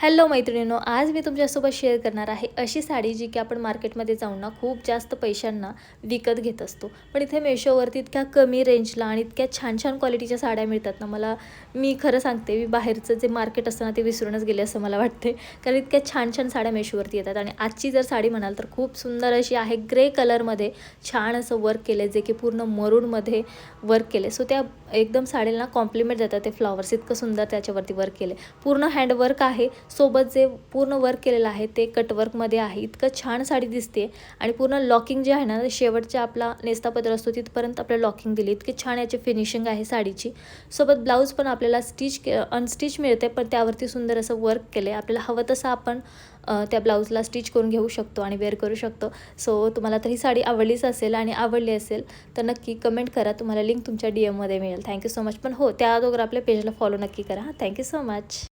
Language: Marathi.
हॅलो मैत्रिणींनो, आज मी तुमच्यासोबत शेअर करणार आहे अशी साडी जी की आपण मार्केटमध्ये जाऊन ना खूप जास्त पैशांना विकत घेत असतो, पण इथे मेशोवरती इतक्या कमी रेंजला आणि इतक्या छान छान क्वालिटीच्या साड्या मिळतात ना. मी खरं सांगते, मी बाहेरचं जे मार्केट असतं ना ते विसरूनच गेले असं मला वाटते, कारण इतक्या छान छान साड्या मेशोवरती येतात. आणि आजची जर साडी म्हणाल तर खूप सुंदर अशी आहे, ग्रे कलरमध्ये छान असं वर्क केलं जे की पूर्ण मरूनमध्ये वर्क केले. सो त्या एकदम साडीला कॉम्प्लिमेंट देतात ते फ्लॉवर्स, इतकं सुंदर त्याच्यावरती वर्क केले. पूर्ण हँडवर्क आहे, सोबत जे पूर्ण वर्क केलेलं आहे ते कटवर्कमध्ये आहे. इतकं छान साडी दिसते आणि पूर्ण लॉकिंग जे आहे ना, शेवटच्या आपला नेस्तापदर असतो तिथपर्यंत आपल्याला लॉकिंग दिली. इतकी छान याची फिनिशिंग आहे साडीची. सोबत ब्लाऊज पण आपल्याला अनस्टिच मिळते, पण त्यावरती सुंदर असं वर्क केलं आहे. आपल्याला हवं तसं आपण त्या ब्लाऊजला स्टिच करून घेऊ शकतो आणि वेअर करू शकतो. सो तुम्हाला तर ही साडी आवडलीच असेल आणि आवडली असेल तर नक्की कमेंट करा. तुम्हाला लिंक तुमच्या DM मध्ये मिळेल. Thank you so much. पण हो, त्या अगोदर आपल्या पेजला फॉलो नक्की करा. Thank you so much.